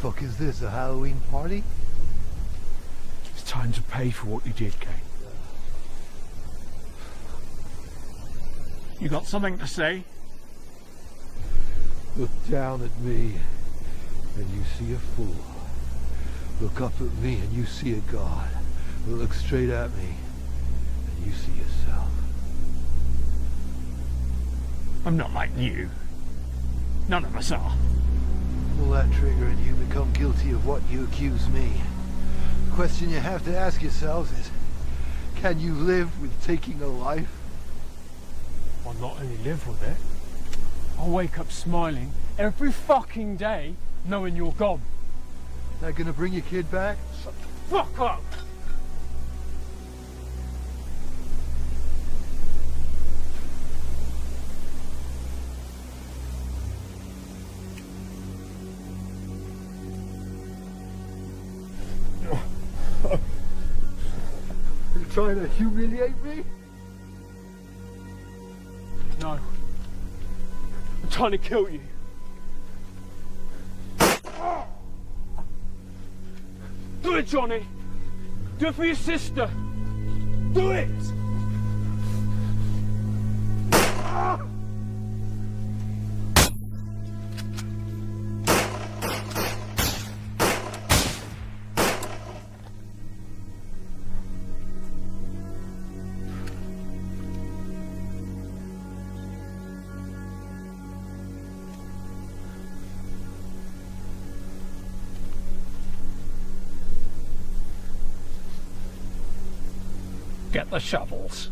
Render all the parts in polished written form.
fuck is this, a Halloween party? It's time to pay for what you did, Kane. You got something to say? Look down at me and you see a fool. Look up at me and you see a god. Look straight at me and you see yourself. I'm not like you. None of us are. Pull that trigger and you become guilty of what you accuse me. The question you have to ask yourselves is, can you live with taking a life? I'll not only live with it, I'll wake up smiling every fucking day knowing you're gone. That gonna bring your kid back? Shut the fuck up! You trying to humiliate me? No. I'm trying to kill you. Do it, Johnny! Do it for your sister! Do it! Get the shovels.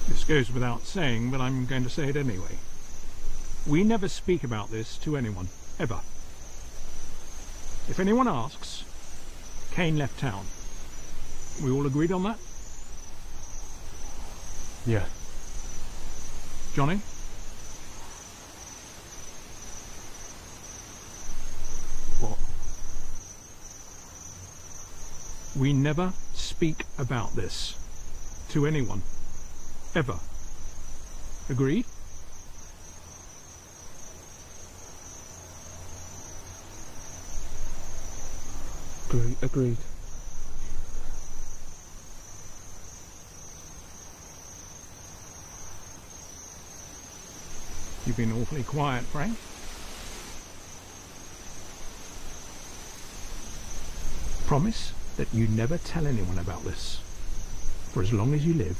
This goes without saying, but I'm going to say it anyway. We never speak about this to anyone, ever. If anyone asks, Kane left town. We all agreed on that? Yeah. Johnny? What? We never speak about this to anyone, ever. Agreed? Agreed. You've been awfully quiet, Frank. Promise that you never tell anyone about this, for as long as you live.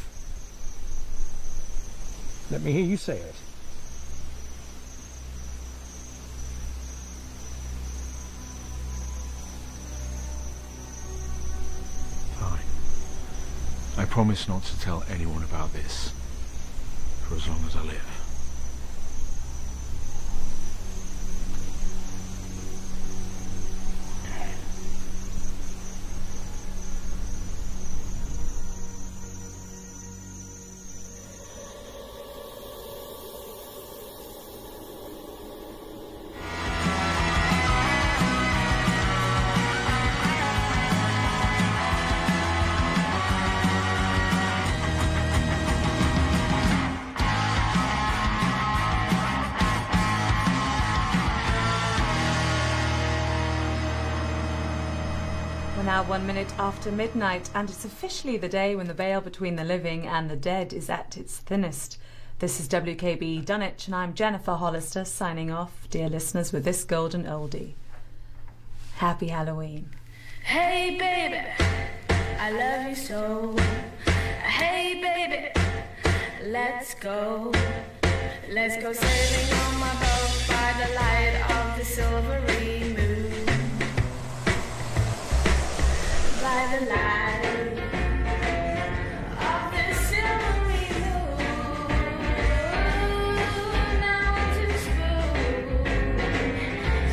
Let me hear you say it. I promise not to tell anyone about this, for as long as I live. Now 1 minute after midnight, and it's officially the day when the veil between the living and the dead is at its thinnest. This is WKB Dunwich, and I'm Jennifer Hollister signing off, dear listeners, with this golden oldie. Happy Halloween. Hey baby, I love you so. Hey baby, let's go. Let's go sailing on my boat by the light of the silvery moon. By the light of the silvery moon, now to spoon,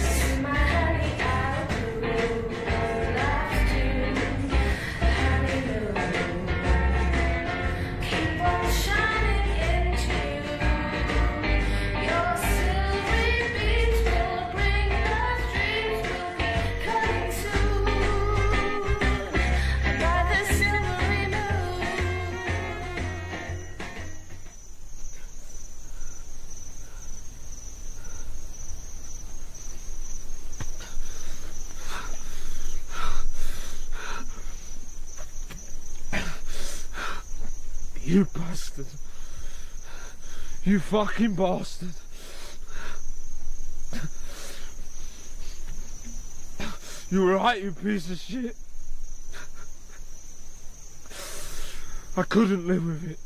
to my honey I will love you, honey moon, keep on shining into You bastard. You fucking bastard. You're right, you piece of shit. I couldn't live with it.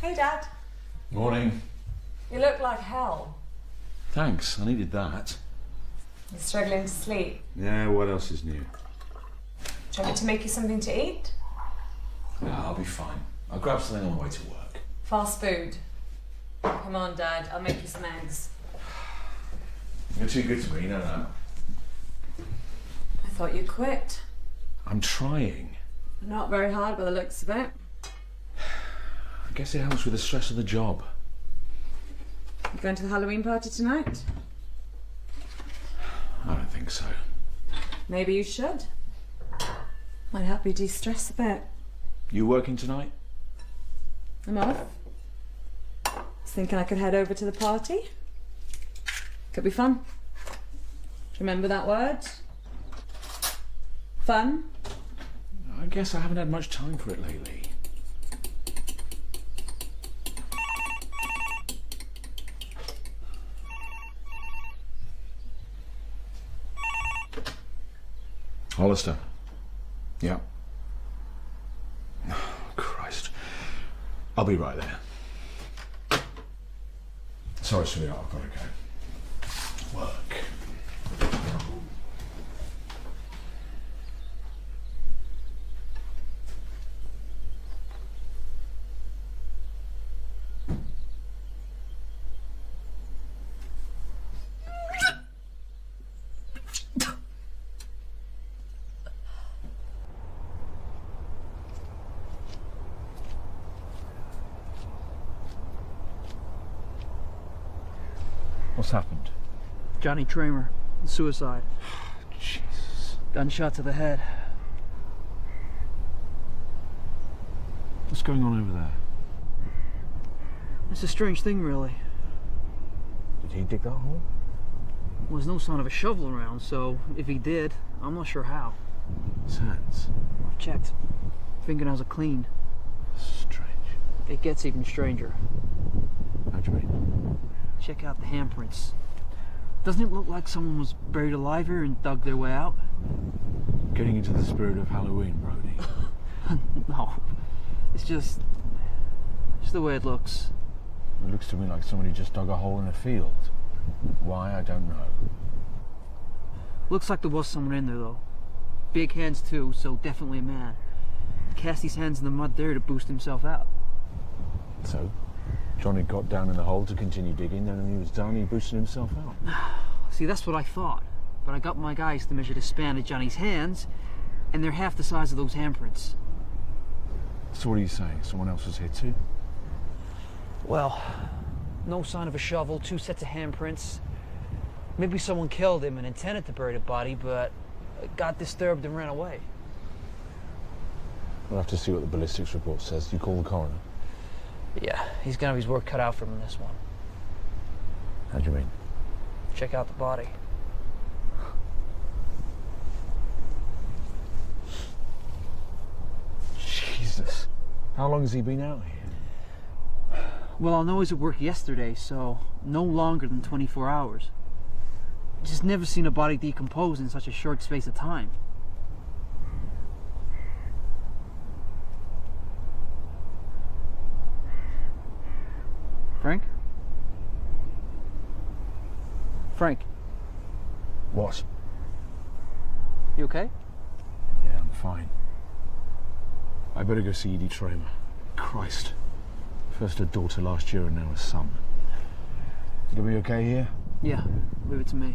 Hey, Dad. Morning. You look like hell. Thanks, I needed that. You're struggling to sleep. Yeah, what else is new? Do you want me to make you something to eat? No, I'll be fine. I'll grab something on the way to work. Fast food. Come on, Dad. I'll make you some eggs. You're too good to me, no. I thought you quit. I'm trying. Not very hard by the looks of it. I guess it helps with the stress of the job. You going to the Halloween party tonight? I don't think so. Maybe you should. Might help you de-stress a bit. You working tonight? I'm off. Was thinking I could head over to the party. Could be fun. Do you remember that word? Fun? I guess I haven't had much time for it lately. Hollister. Yeah. Oh, Christ. I'll be right there. Sorry, sweetheart, I've got to go. Work. What's happened? Johnny Tramer, suicide. Jesus. Gunshot to the head. What's going on over there? It's a strange thing, really. Did he dig that hole? Well, there's no sign of a shovel around, so if he did, I'm not sure how. His hands. I've checked. Fingernails are clean. Strange. It gets even stranger. How do you mean? Check out the handprints. Doesn't it look like someone was buried alive here and dug their way out? Getting into the spirit of Halloween, Brody. No. It's just the way it looks. It looks to me like somebody just dug a hole in a field. Why, I don't know. Looks like there was someone in there, though. Big hands, too, so definitely a man. Cast his hands in the mud there to boost himself out. So, Johnny got down in the hole to continue digging, and when he was done, he boosted himself out. See, that's what I thought. But I got my guys to measure the span of Johnny's hands, and they're half the size of those handprints. So what are you saying? Someone else was here too? Well, no sign of a shovel, 2 sets of handprints. Maybe someone killed him and intended to bury the body, but got disturbed and ran away. We'll have to see what the ballistics report says. You call the coroner? Yeah, he's gonna have his work cut out for him in this one. How do you mean? Check out the body. Jesus. How long has he been out here? Well, I know he was at work yesterday, so no longer than 24 hours. Just never seen a body decompose in such a short space of time. Frank? Frank, What? you okay? Yeah, I'm fine. I better go see Edie Tramer. Christ. First a daughter last year and now a son. You gonna be okay here? Yeah, leave it to me.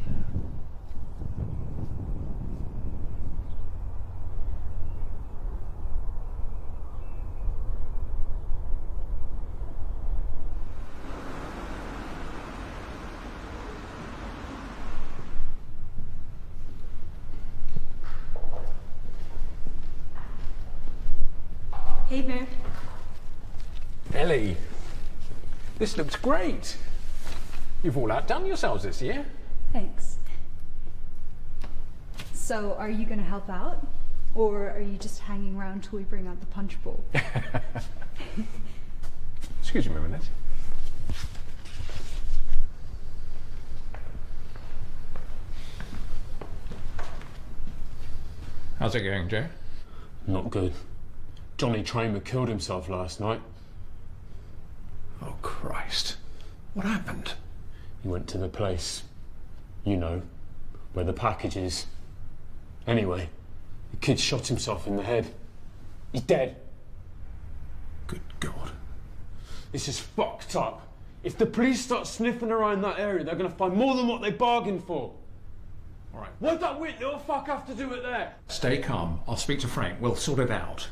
Hey, Boo. Ellie, this looks great. You've all outdone yourselves this year. Thanks. So, are you going to help out? Or are you just hanging around till we bring out the punch bowl? Excuse me a minute. How's it going, Joe? Not good. Johnny Tramer killed himself last night. Oh, Christ. What happened? He went to the place, you know, where the package is. Anyway, the kid shot himself in the head. He's dead. Good God. This is fucked up. If the police start sniffing around that area, they're going to find more than what they bargained for. All right. What'd that wit little fuck have to do with that? Stay calm. I'll speak to Frank. We'll sort it out.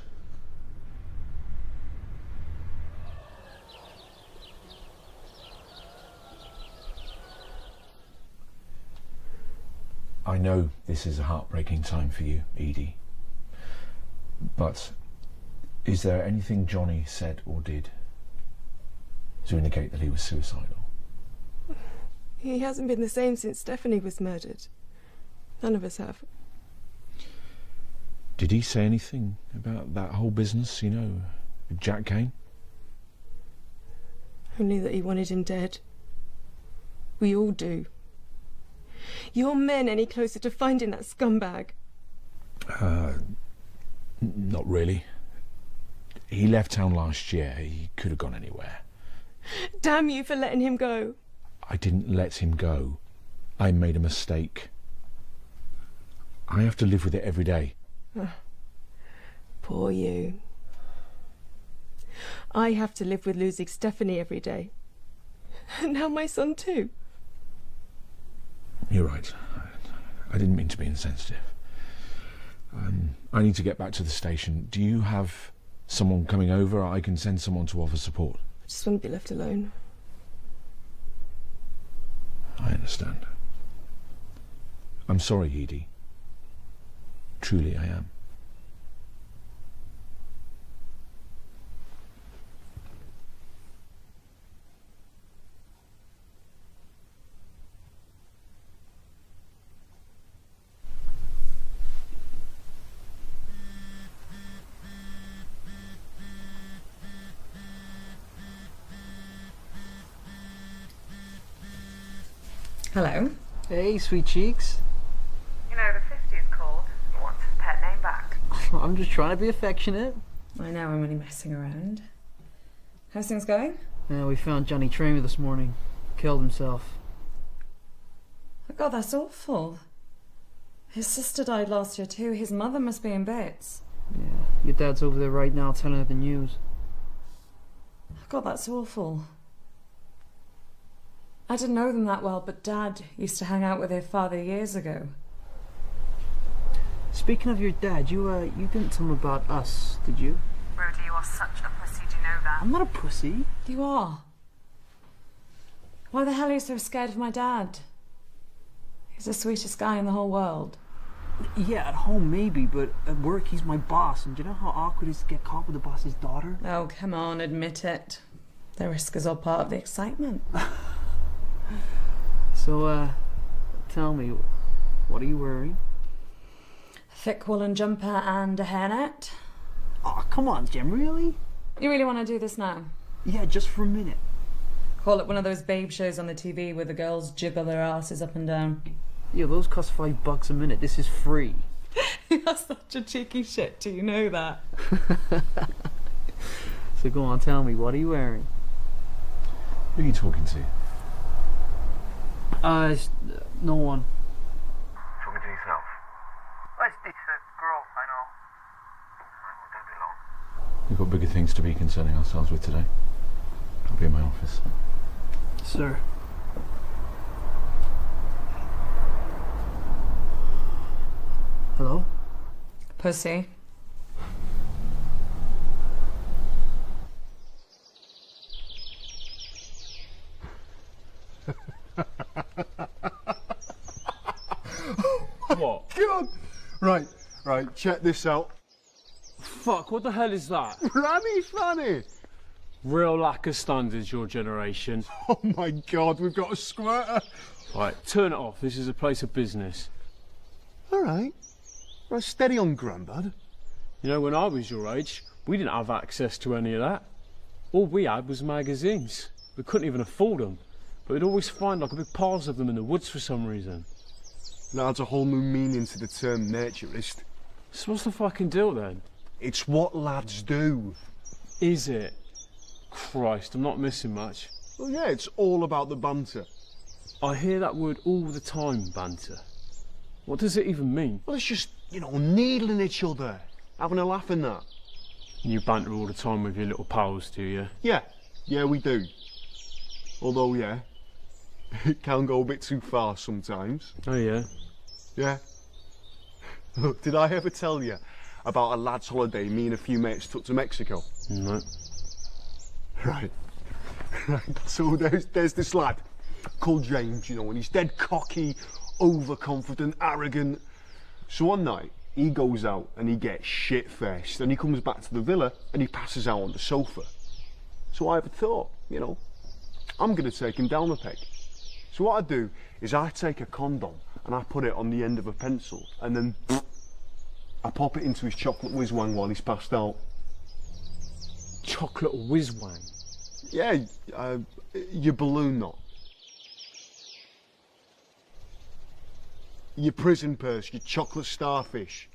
I know this is a heartbreaking time for you, Edie. But is there anything Johnny said or did to indicate that he was suicidal? He hasn't been the same since Stephanie was murdered. None of us have. Did he say anything about that whole business, you know, with Jack Kane? Only that he wanted him dead. We all do. Your men any closer to finding that scumbag? Not really. He left town last year. He could have gone anywhere. Damn you for letting him go. I didn't let him go. I made a mistake. I have to live with it every day. Poor you. I have to live with losing Stephanie every day. And now my son too. You're right. I didn't mean to be insensitive. I need to get back to the station. Do you have someone coming over? I can send someone to offer support. I just wouldn't be left alone. I understand. I'm sorry, Edie. Truly I am. Hello. Hey, sweet cheeks. You know, the 50's called. He wants his pet name back. I'm just trying to be affectionate. I know, I'm only messing around. How's things going? Yeah, we found Johnny Tramer this morning. Killed himself. Oh God, that's awful. His sister died last year too. His mother must be in bits. Yeah, your dad's over there right now telling her the news. Oh God, that's awful. I didn't know them that well, but Dad used to hang out with their father years ago. Speaking of your dad, you didn't tell him about us, did you? Rudy, you are such a pussy, do you know that? I'm not a pussy. You are. Why the hell are you so scared of my dad? He's the sweetest guy in the whole world. Yeah, at home maybe, but at work he's my boss, and do you know how awkward it is to get caught with the boss's daughter? Oh, come on, admit it. The risk is all part of the excitement. So, tell me, what are you wearing? A thick woolen jumper and a hairnet. Oh, come on, Jim, really? You really want to do this now? Yeah, just for a minute. Call it one of those babe shows on the TV where the girls jiggle their asses up and down. Yeah, those cost $5 a minute. This is free. You're such a cheeky shit, do you know that? So go on, tell me, what are you wearing? Who are you talking to? No one. Talking to yourself? It's a girl, I know. Well, don't be long. We've got bigger things to be concerning ourselves with today. I'll be in my office. Sir. Hello? Pussy. What? God! Right, check this out. Fuck, what the hell is that? Franny! Real lack of standards, your generation. Oh my God, we've got a squirter. Right, turn it off. This is a place of business. All right. Right, steady on, Grandad. You know, when I was your age, we didn't have access to any of that. All we had was magazines. We couldn't even afford them. But we'd always find like a big piles of them in the woods for some reason. That adds a whole new meaning to the term naturist. So what's the fucking deal then? It's what lads do. Is it? Christ, I'm not missing much. Well, yeah, it's all about the banter. I hear that word all the time, banter. What does it even mean? Well, it's just, you know, needling each other, having a laugh and that. You banter all the time with your little pals, do you? Yeah, we do. Although, yeah, it can go a bit too far sometimes. Oh, yeah? Yeah. Look, did I ever tell you about a lad's holiday me and a few mates took to Mexico? No. Right. So there's this lad called James, you know, and he's dead cocky, overconfident, arrogant. So one night, he goes out and he gets shit-faced, and he comes back to the villa and he passes out on the sofa. So I have a thought, you know, I'm going to take him down a peg. So what I do is I take a condom and I put it on the end of a pencil, and then I pop it into his chocolate whiz-wang while he's passed out. Chocolate whiz-wang? Yeah, your balloon knot. Your prison purse, your chocolate starfish.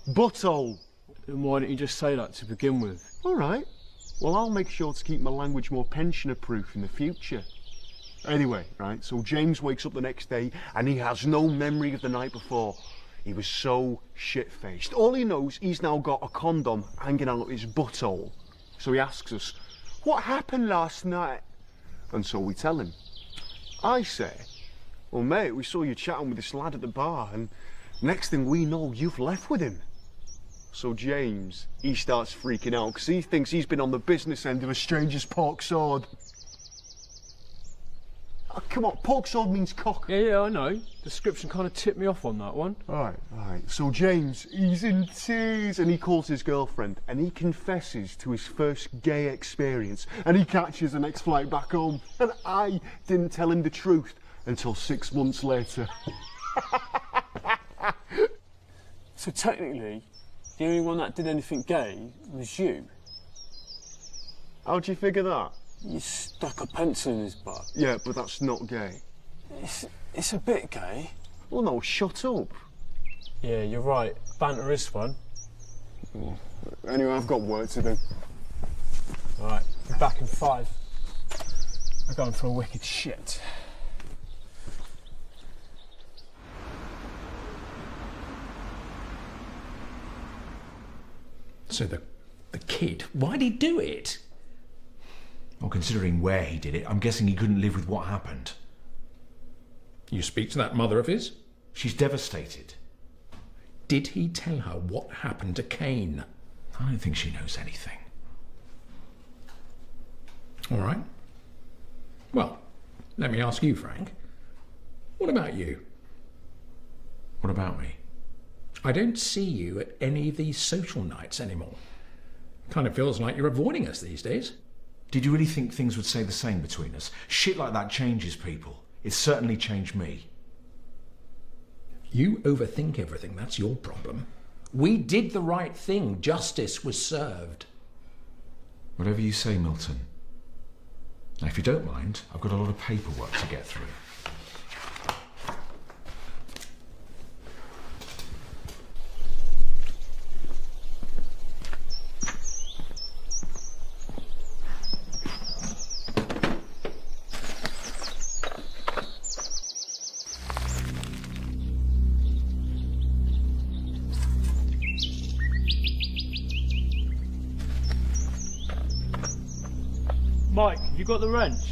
Butthole. Then why don't you just say that to begin with? All right. Well, I'll make sure to keep my language more pensioner-proof in the future. Anyway, right, so James wakes up the next day and he has no memory of the night before. He was so shit-faced. All he knows, he's now got a condom hanging out of his butthole. So he asks us, what happened last night? And so we tell him. I say, well, mate, we saw you chatting with this lad at the bar, and next thing we know, you've left with him. So James, he starts freaking out because he thinks he's been on the business end of a stranger's pork sword. Oh, come on, pork sword means cock. Yeah, I know. Description kind of tipped me off on that one. All right. So James, he's in tears and he calls his girlfriend and he confesses to his first gay experience and he catches the next flight back home. And I didn't tell him the truth until 6 months later. So technically, the only one that did anything gay was you. How'd you figure that? You stuck a pencil in his butt. Yeah, but that's not gay. It's a bit gay. Well, no, shut up. Yeah, you're right. Banter is fun. Anyway, I've got work to do. All right, be back in 5. I'm going for a wicked shit. So the kid, why'd he do it? Well, considering where he did it, I'm guessing he couldn't live with what happened. You speak to that mother of his? She's devastated. Did he tell her what happened to Kane? I don't think she knows anything. All right. Well, let me ask you, Frank. What about you? What about me? I don't see you at any of these social nights anymore. Kind of feels like you're avoiding us these days. Did you really think things would stay the same between us? Shit like that changes people. It's certainly changed me. You overthink everything, that's your problem. We did the right thing. Justice was served. Whatever you say, Milton. Now, if you don't mind, I've got a lot of paperwork to get through. Mike, have you got the wrench?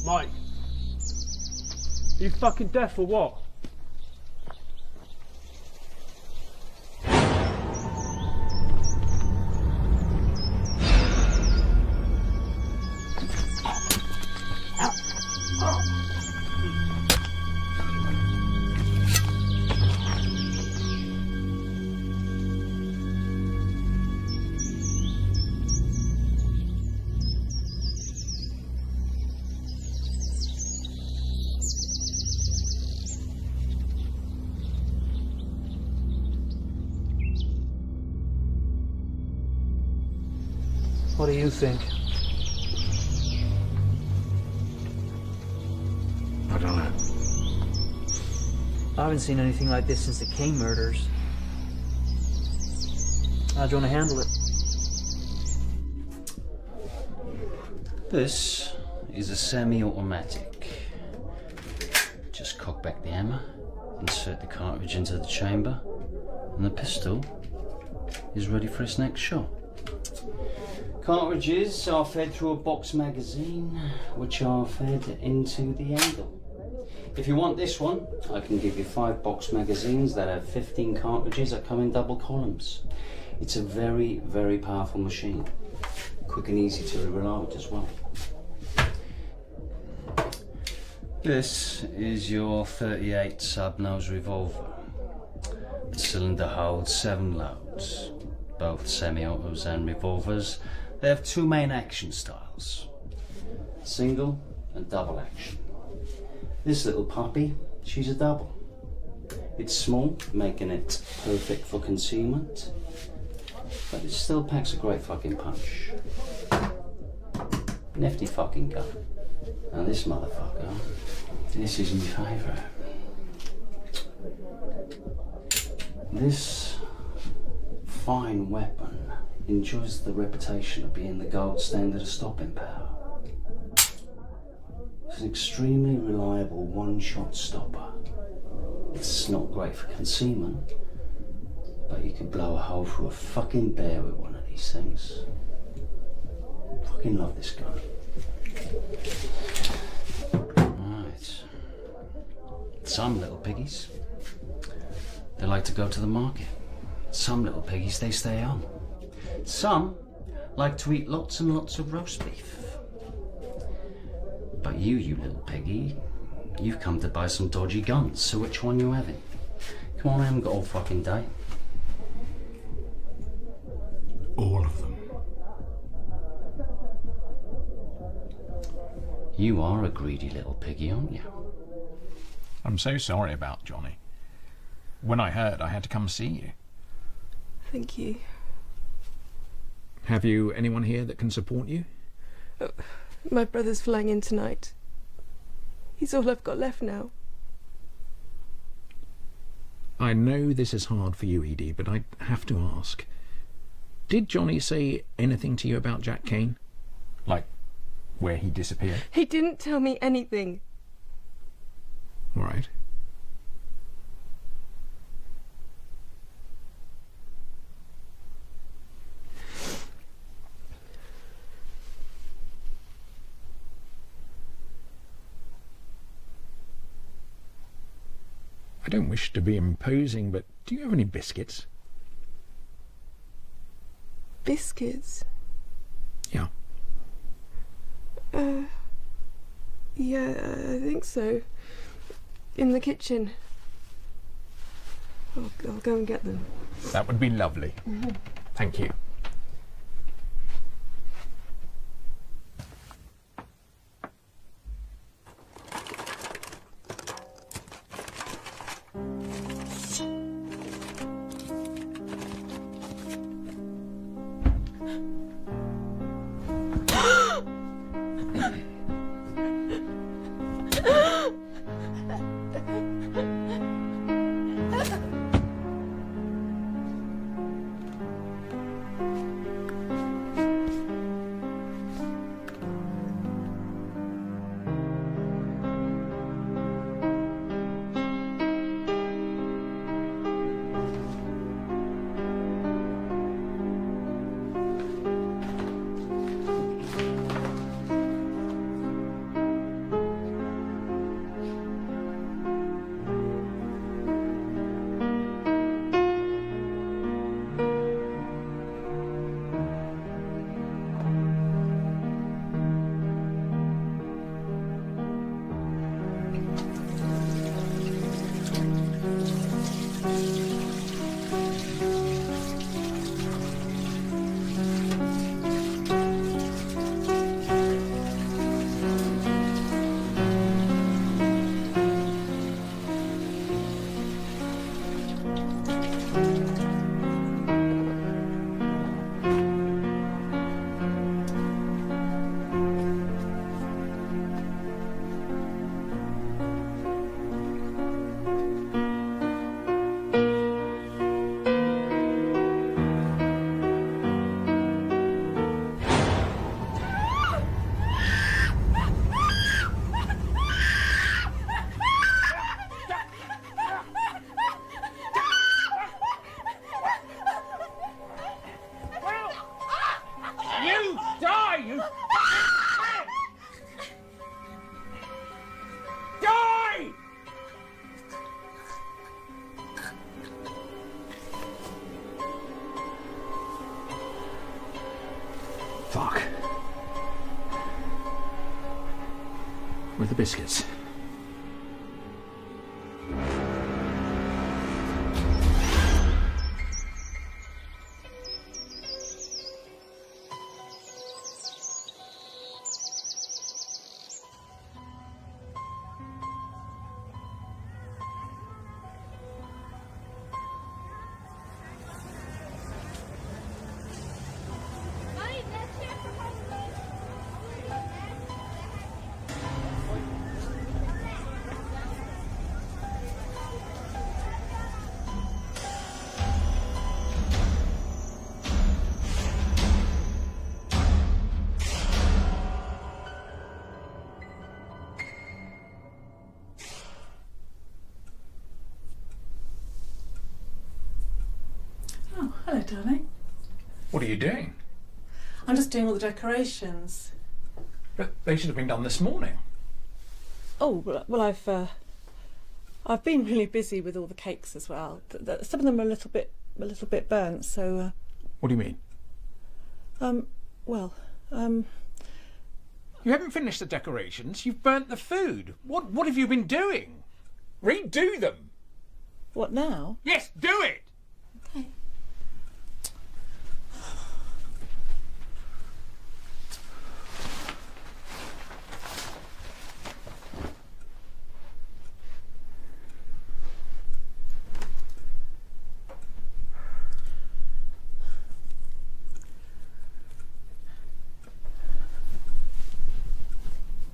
Mike, are you fucking deaf or what? What do you think? I don't know. I haven't seen anything like this since the Kane murders. How do you want to handle it? This is a semi-automatic. Just cock back the hammer, insert the cartridge into the chamber, and the pistol is ready for its next shot. Cartridges are fed through a box magazine, which are fed into the handle. If you want this one, I can give you 5 box magazines that have 15 cartridges that come in double columns. It's a very, very powerful machine. Quick and easy to reload as well. This is your 38 sub-nose revolver. The cylinder holds 7 loads, both semi-autos and revolvers. They have 2 main action styles, single and double action. This little puppy, she's a double. It's small, making it perfect for concealment, but it still packs a great fucking punch. Nifty fucking gun. Now this motherfucker, this is my favourite. This fine weapon enjoys the reputation of being the gold standard of stopping power. It's an extremely reliable one-shot stopper. It's not great for concealment, but you could blow a hole through a fucking bear with one of these things. Fucking love this gun. Right. Some little piggies, they like to go to the market. Some little piggies, they stay home. Some like to eat lots and lots of roast beef. But you little piggy, you've come to buy some dodgy guns, so which one you having? Come on, I haven't got all fucking day. All of them. You are a greedy little piggy, aren't you? I'm so sorry about Johnny. When I heard, I had to come see you. Thank you. Have you anyone here that can support you? Oh, my brother's flying in tonight. He's all I've got left now. I know this is hard for you, Edie, but I have to ask. Did Johnny say anything to you about Jack Kane? Like, where he disappeared? He didn't tell me anything. All right. I don't wish to be imposing, but do you have any biscuits? Biscuits? Yeah. Yeah, I think so. In the kitchen. I'll go and get them. That would be lovely. Thank you. Fuck. With the biscuits. Hello, darling. What are you doing? I'm just doing all the decorations. But they should have been done this morning. Oh, well, I've been really busy with all the cakes as well. Some of them are a little bit burnt, so. What do you mean? You haven't finished the decorations. You've burnt the food. What have you been doing? Redo them. What now? Yes, do it. Okay.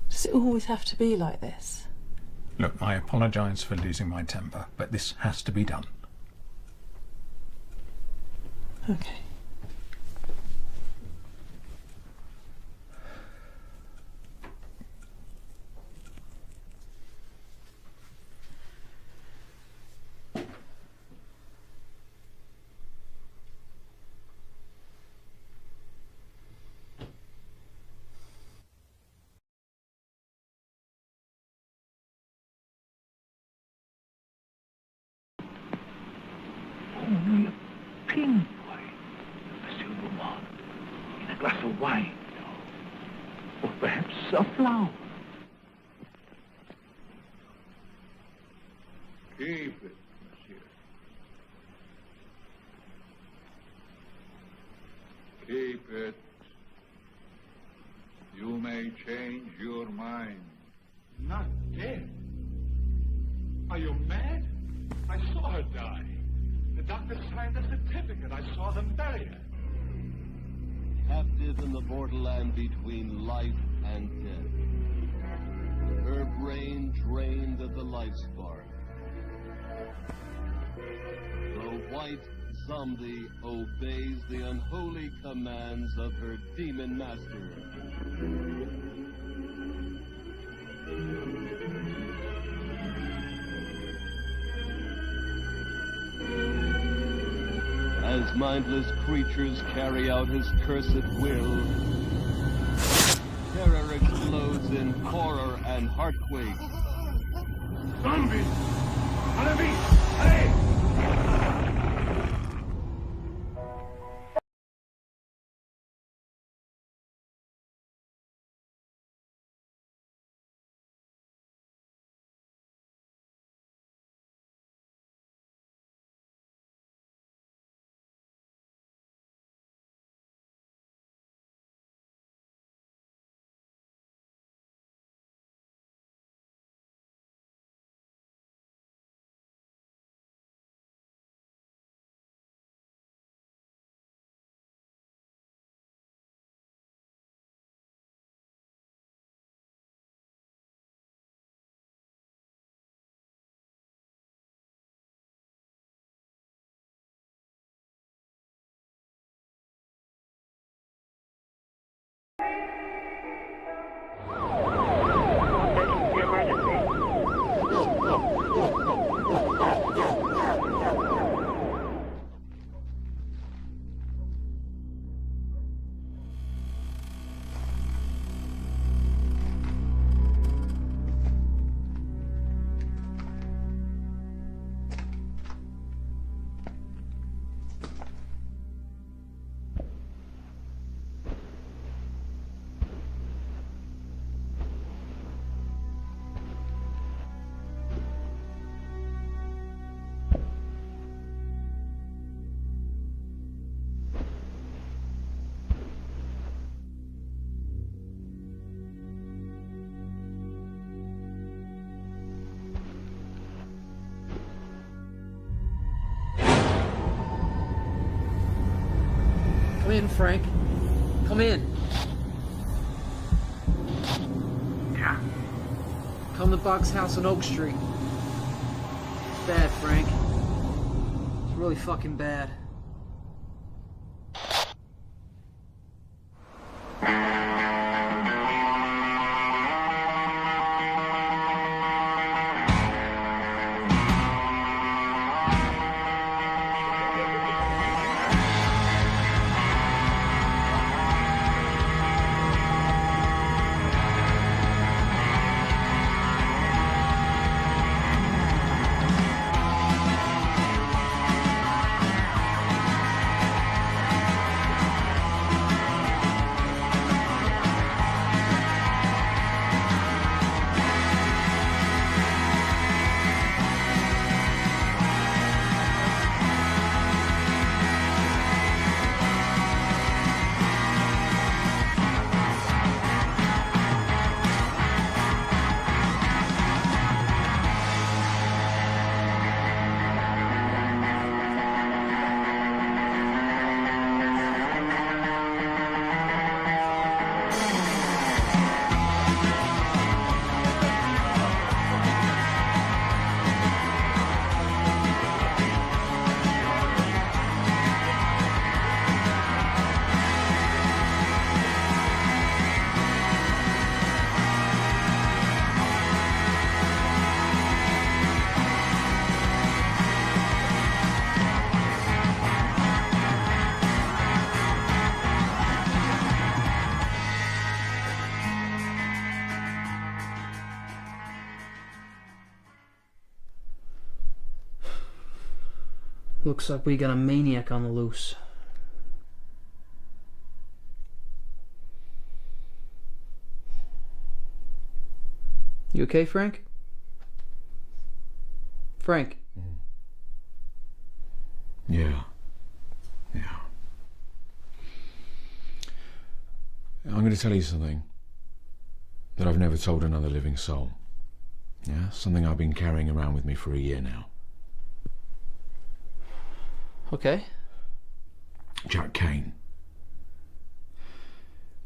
Does it always have to be like this? Look, I apologise for losing my temper, but this has to be done. Okay. Only a pin white, a silver one, in a glass of wine, or perhaps a flower. Keep it, monsieur. Keep it. You may change your mind. Not dead? Are you mad? I saw her die. The doctor signed a certificate. I saw them bury her. Captive in the borderland between life and death. zombie obeys the unholy commands of her demon master. As mindless creatures carry out his cursed will, terror explodes in horror and heartquake. Zombie! Enemy! Hey! Come in, Frank. Come in. Yeah? Come to Bog's house on Oak Street. It's bad, Frank. It's really fucking bad. Looks like we got a maniac on the loose. You okay, Frank? Frank? Yeah. I'm going to tell you something that I've never told another living soul. Yeah, something I've been carrying around with me for a year now. Okay. Jack Kane.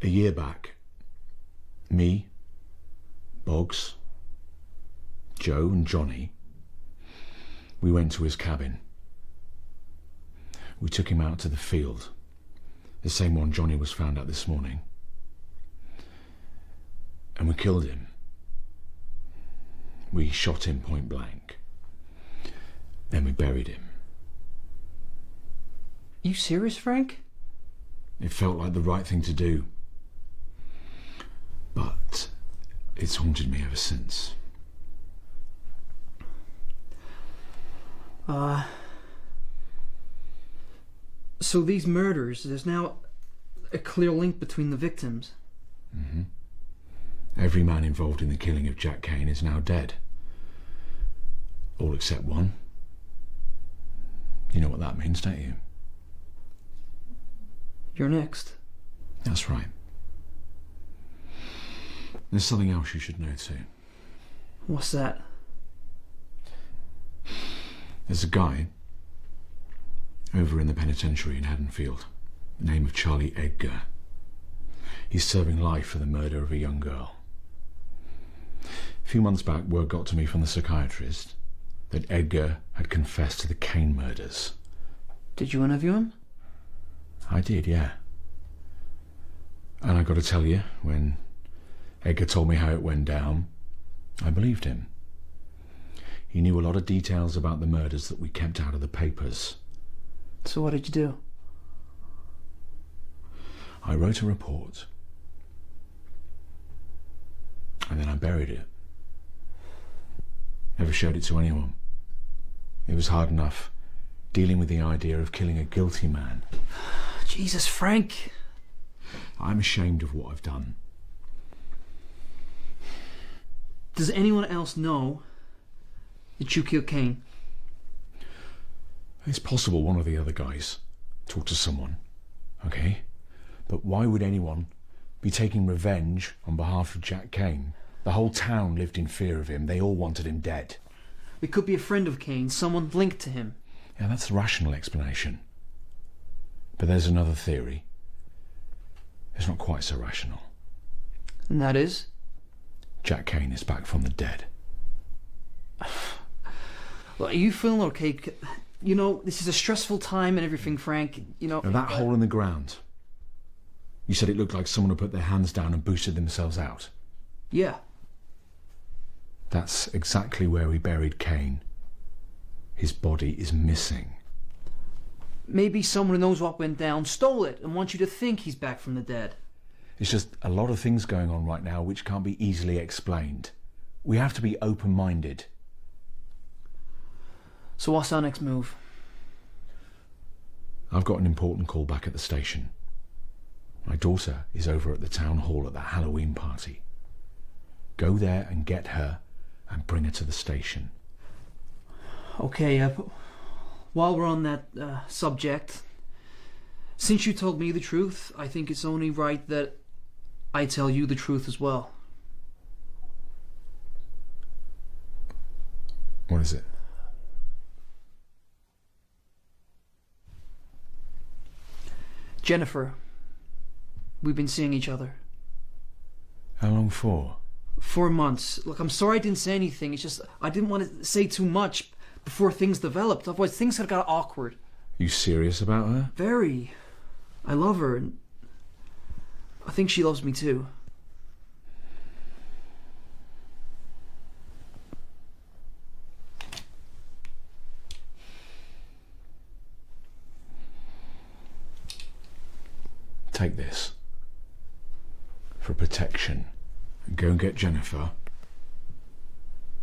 A year back, me, Boggs, Joe and Johnny, we went to his cabin. We took him out to the field, the same one Johnny was found at this morning. And we killed him. We shot him point blank. Then we buried him. You serious, Frank? It felt like the right thing to do. But it's haunted me ever since. So these murders, there's now a clear link between the victims. Mm-hmm. Every man involved in the killing of Jack Kane is now dead. All except one. You know what that means, don't you? You're next. That's right. There's something else you should know too. What's that? There's a guy over in the penitentiary in Haddonfield, the name of Charlie Edgar. He's serving life for the murder of a young girl. A few months back, word got to me from the psychiatrist that Edgar had confessed to the Kane murders. Did you interview him? I did, yeah. And I got to tell you, when Edgar told me how it went down, I believed him. He knew a lot of details about the murders that we kept out of the papers. So what did you do? I wrote a report. And then I buried it. Never showed it to anyone. It was hard enough dealing with the idea of killing a guilty man. Jesus, Frank. I'm ashamed of what I've done. Does anyone else know that you killed Kane? It's possible one of the other guys talked to someone, okay? But why would anyone be taking revenge on behalf of Jack Kane? The whole town lived in fear of him. They all wanted him dead. It could be a friend of Kane, someone linked to him. Yeah, that's a rational explanation. But there's another theory. It's not quite so rational. And that is? Jack Kane is back from the dead. Well, are you feeling okay? You know, this is a stressful time and everything, Frank. You know... Now that hole in the ground. You said it looked like someone had put their hands down and boosted themselves out. Yeah. That's exactly where we buried Kane. His body is missing. Maybe someone who knows what went down stole it and wants you to think he's back from the dead. It's just a lot of things going on right now which can't be easily explained. We have to be open-minded. So what's our next move? I've got an important call back at the station. My daughter is over at the town hall at that Halloween party. Go there and get her and bring her to the station. Okay, while we're on that subject, since you told me the truth, I think it's only right that I tell you the truth as well. What is it? Jennifer, we've been seeing each other. How long for? 4 months. Look, I'm sorry I didn't say anything. It's just I didn't want to say too much before things developed. Otherwise, things had got awkward. You serious about her? Very. I love her, and I think she loves me too. Take this. For protection. Go and get Jennifer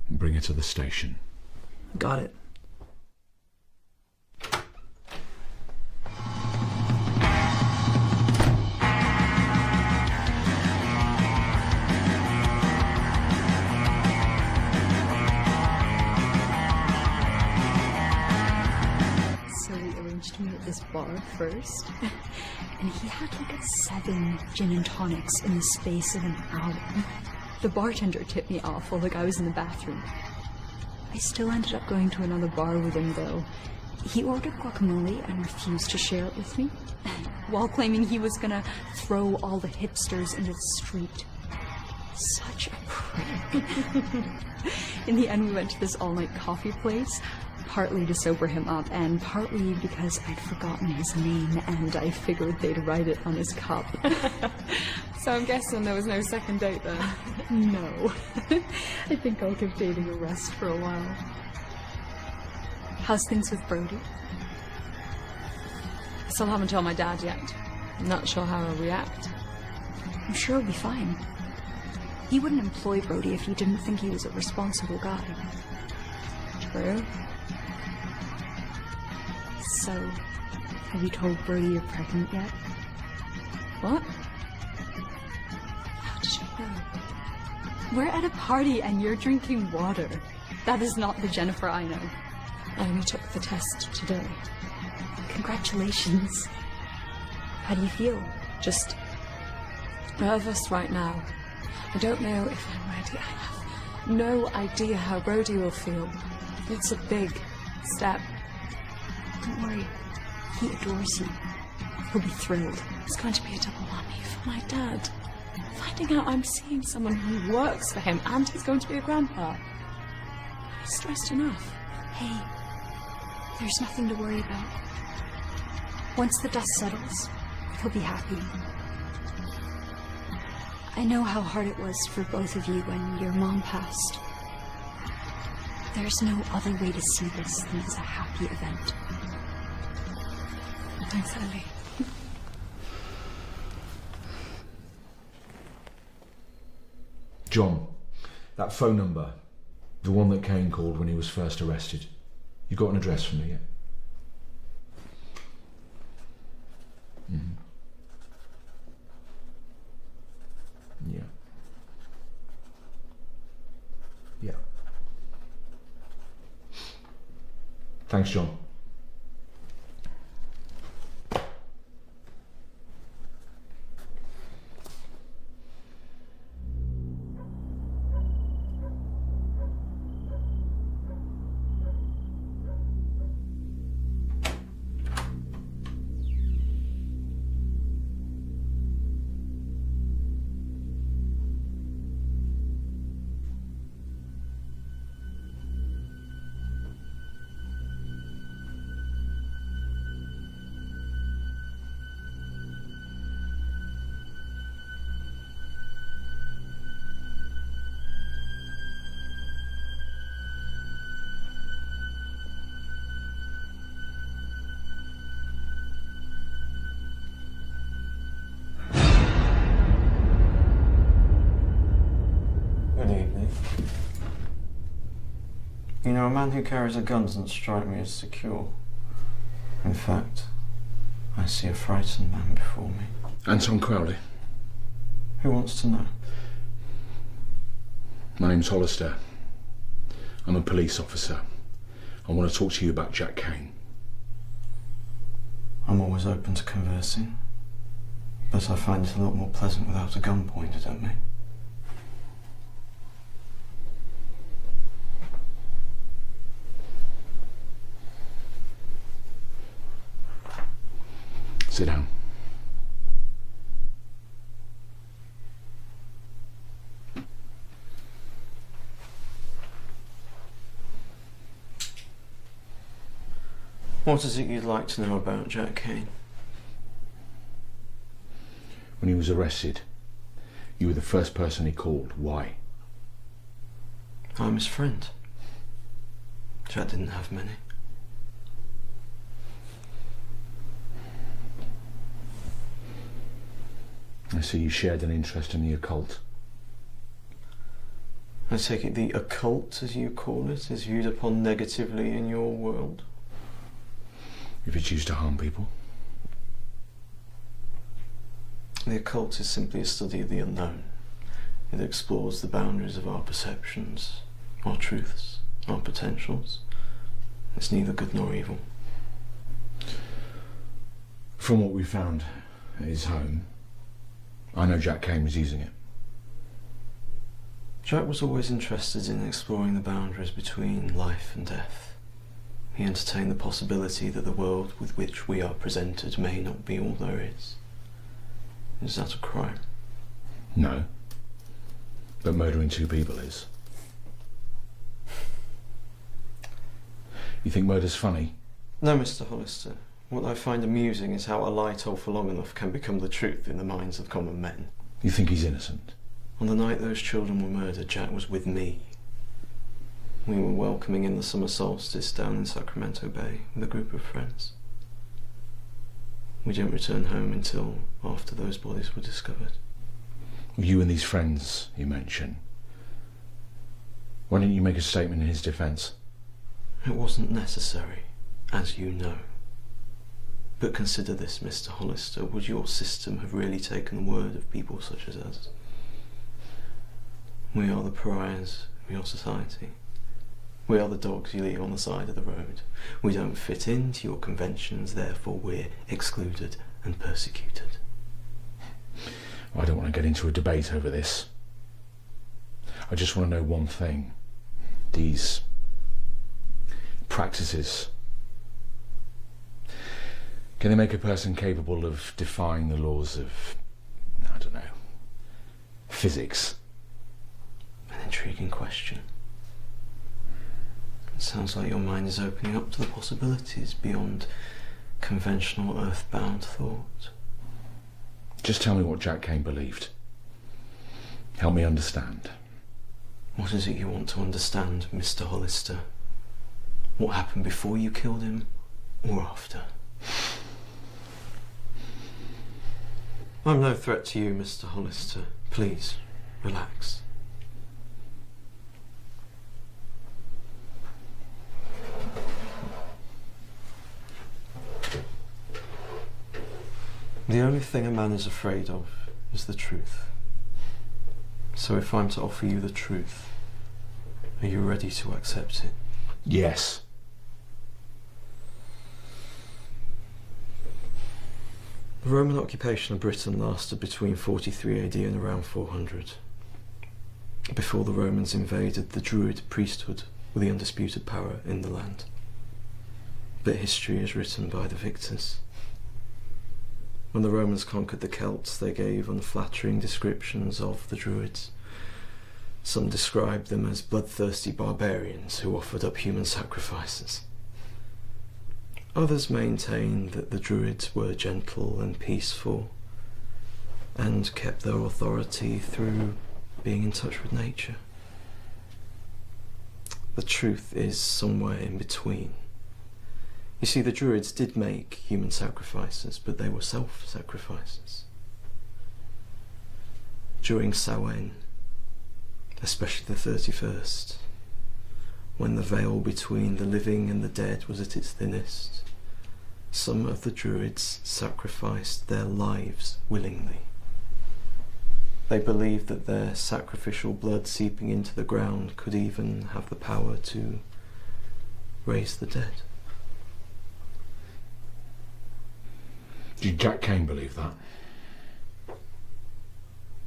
and bring her to the station. Got it. So we arranged to meet at this bar first, and he had like 7 gin and tonics in the space of an hour. The bartender tipped me off while the guy was in the bathroom. I still ended up going to another bar with him though. He ordered guacamole and refused to share it with me, while claiming he was gonna throw all the hipsters into the street. Such a prick. In the end, we went to this all-night coffee place. Partly to sober him up, and partly because I'd forgotten his name and I figured they'd write it on his cup. So I'm guessing there was no second date then? No. I think I'll give dating a rest for a while. How's things with Brody? I still haven't told my dad yet. I'm not sure how he'll react. I'm sure he'll be fine. He wouldn't employ Brody if he didn't think he was a responsible guy. True. So, have you told Brody you're pregnant yet? What? How did you know? We're at a party and you're drinking water. That is not the Jennifer I know. I only took the test today. Congratulations. How do you feel? Just nervous right now. I don't know if I'm ready. I have no idea how Brody will feel. It's a big step. Don't worry. He adores you. He'll be thrilled. It's going to be a double whammy for my dad. Finding out I'm seeing someone who works for him and he's going to be a grandpa. He's stressed enough. Hey, there's nothing to worry about. Once the dust settles, he'll be happy. I know how hard it was for both of you when your mom passed. There's no other way to see this than as a happy event. Thanks, Ellie. John, that phone number, the one that Kane called when he was first arrested, you got an address for me yet? Mm-hmm. Yeah. Yeah. Thanks, John. You know, a man who carries a gun doesn't strike me as secure. In fact, I see a frightened man before me. Anton Crowley. Who wants to know? My name's Hollister. I'm a police officer. I want to talk to you about Jack Kane. I'm always open to conversing, but I find it a lot more pleasant without a gun pointed at me. Sit down. What is it you'd like to know about Jack Kane? When he was arrested, you were the first person he called. Why? I'm his friend. Jack didn't have many. I see you shared an interest in the occult. I take it the occult, as you call it, is viewed upon negatively in your world? If you choose to harm people. The occult is simply a study of the unknown. It explores the boundaries of our perceptions, our truths, our potentials. It's neither good nor evil. From what we found at his home, I know Jack Kane was using it. Jack was always interested in exploring the boundaries between life and death. He entertained the possibility that the world with which we are presented may not be all there is. Is that a crime? No. But murdering two people is. You think murder's funny? No, Mr. Hollister. What I find amusing is how a lie told for long enough can become the truth in the minds of common men. You think he's innocent? On the night those children were murdered, Jack was with me. We were welcoming in the summer solstice down in Sacramento Bay with a group of friends. We didn't return home until after those bodies were discovered. You and these friends you mentioned. Why didn't you make a statement in his defence? It wasn't necessary, as you know. But consider this, Mr. Hollister. Would your system have really taken the word of people such as us? We are the pariahs of your society. We are the dogs you leave on the side of the road. We don't fit into your conventions, therefore we're excluded and persecuted. I don't want to get into a debate over this. I just want to know one thing. These practices, can they make a person capable of defying the laws of, I don't know, physics? An intriguing question. It sounds like your mind is opening up to the possibilities beyond conventional earthbound thought. Just tell me what Jack Kane believed. Help me understand. What is it you want to understand, Mr. Hollister? What happened before you killed him, or after? I'm no threat to you, Mr. Hollister. Please, relax. The only thing a man is afraid of is the truth. So if I'm to offer you the truth, are you ready to accept it? Yes. The Roman occupation of Britain lasted between 43 AD and around 400. Before the Romans invaded, the Druid priesthood were the undisputed power in the land. But history is written by the victors. When the Romans conquered the Celts, they gave unflattering descriptions of the Druids. Some described them as bloodthirsty barbarians who offered up human sacrifices. Others maintained that the Druids were gentle and peaceful and kept their authority through being in touch with nature. The truth is somewhere in between. You see, the Druids did make human sacrifices, but they were self-sacrifices. During Samhain, especially the 31st, when the veil between the living and the dead was at its thinnest, some of the Druids sacrificed their lives willingly. They believed that their sacrificial blood seeping into the ground could even have the power to raise the dead. Did Jack Kane believe that?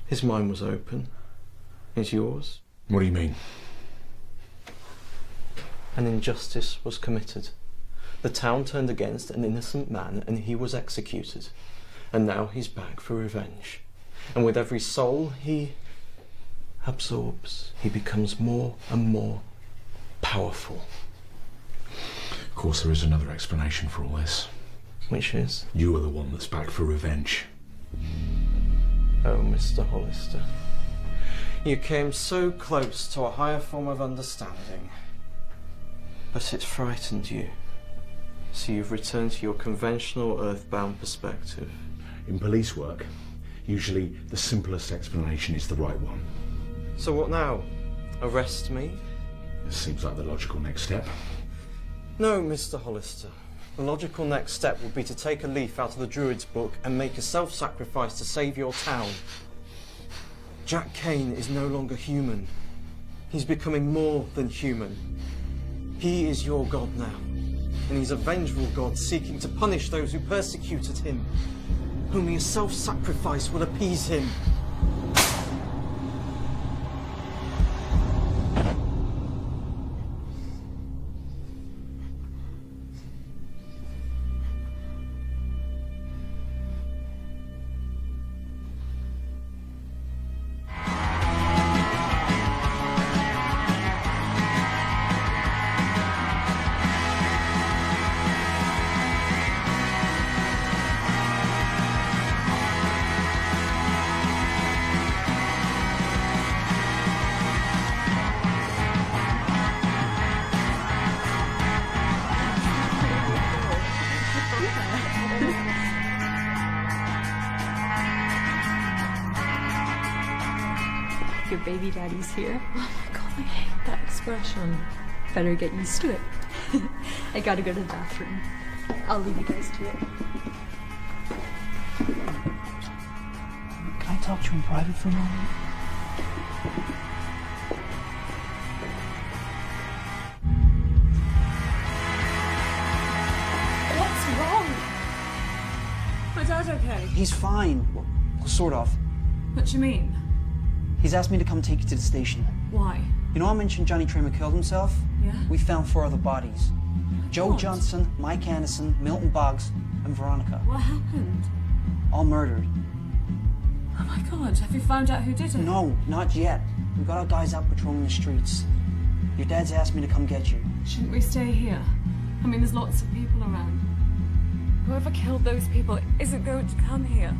His mind was open. Is yours? What do you mean? An injustice was committed. The town turned against an innocent man and he was executed. And now he's back for revenge. And with every soul he absorbs, he becomes more and more powerful. Of course, there is another explanation for all this. Which is? You are the one that's back for revenge. Oh, Mr. Hollister. You came so close to a higher form of understanding. But it frightened you. So you've returned to your conventional earthbound perspective. In police work, usually the simplest explanation is the right one. So what now? Arrest me? This seems like the logical next step. No, Mr. Hollister. The logical next step would be to take a leaf out of the Druid's book and make a self-sacrifice to save your town. Jack Kane is no longer human. He's becoming more than human. He is your god now, and he's a vengeful god seeking to punish those who persecuted him. Only a self-sacrifice will appease him. baby daddy's here. Oh my god, I hate that expression. Better get used to it. I gotta go to the bathroom. I'll leave you guys to it. Can I talk to you in private for a moment? What's wrong? My dad's okay. He's fine. Well, sort of. What do you mean? He's asked me to come take you to the station. Why? You know I mentioned Johnny Tramer killed himself? Yeah? We found 4 other bodies. Joe God. Johnson, Mike Anderson, Milton Boggs, and Veronica. What happened? All murdered. Oh my god, have you found out who did it? No, not yet. We've got our guys out patrolling the streets. Your dad's asked me to come get you. Shouldn't we stay here? I mean, there's lots of people around. Whoever killed those people isn't going to come here.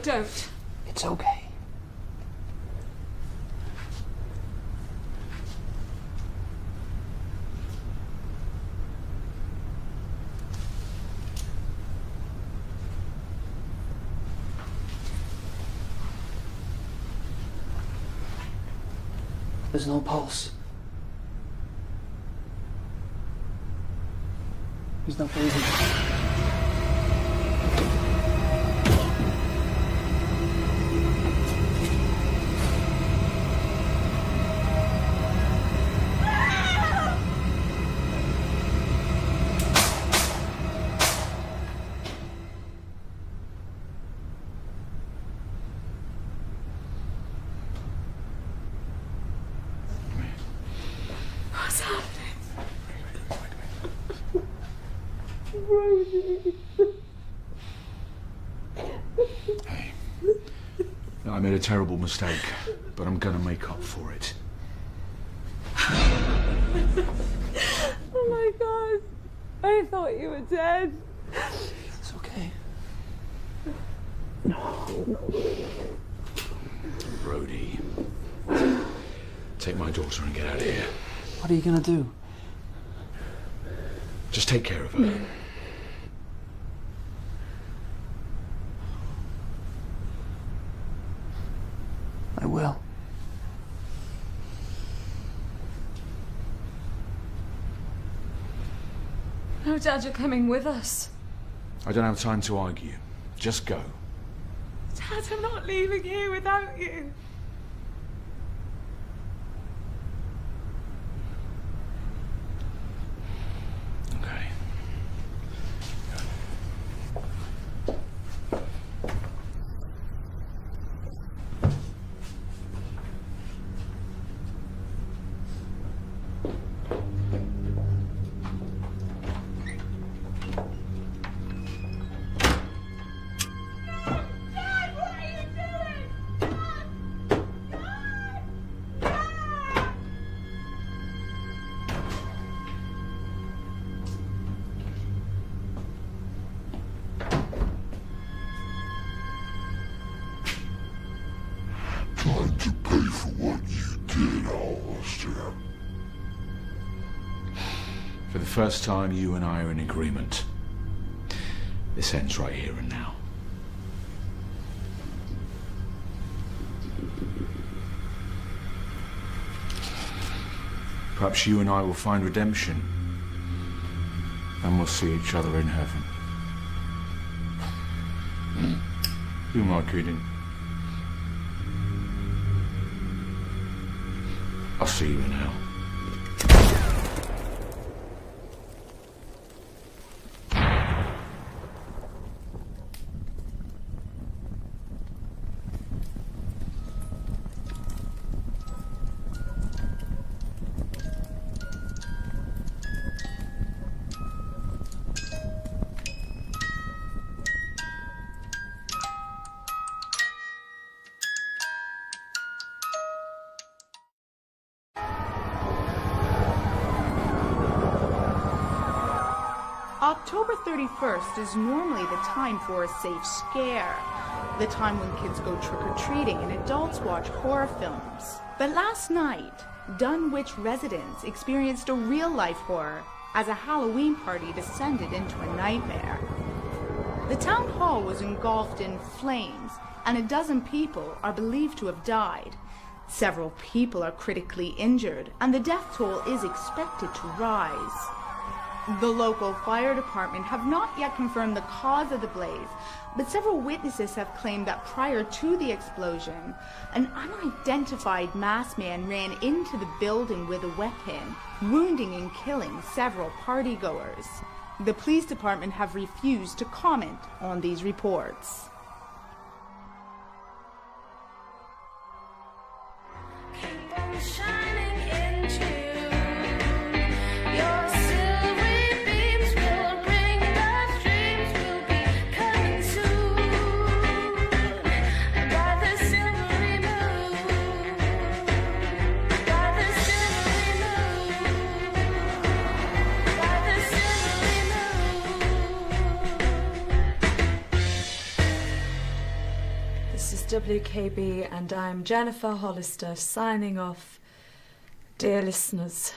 don't. It's okay. There's no pulse. He's not breathing. What's happening? Hey, I made a terrible mistake, but I'm gonna make up for it. Oh my god. I thought you were dead. It's okay. Brody, take my daughter and get out of here. What are you gonna do? Just take care of her. I will. No, Dad, you're coming with us. I don't have time to argue. Just go. Dad, I'm not leaving here without you. Okay. Time to pay for what you did, Alistair. For the first time, you and I are in agreement. This ends right here and now. Perhaps you and I will find redemption, and we'll see each other in heaven. Who am I kidding? I'll see you in hell. October 31st is normally the time for a safe scare, the time when kids go trick-or-treating and adults watch horror films. But last night, Dunwich residents experienced a real-life horror as a Halloween party descended into a nightmare. The town hall was engulfed in flames, and a dozen people are believed to have died. Several people are critically injured, and the death toll is expected to rise. The local fire department have not yet confirmed the cause of the blaze, but several witnesses have claimed that prior to the explosion, an unidentified masked man ran into the building with a weapon, wounding and killing several partygoers. The police department have refused to comment on these reports. WKB, and I'm Jennifer Hollister signing off. Dear listeners,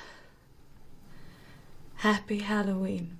happy Halloween.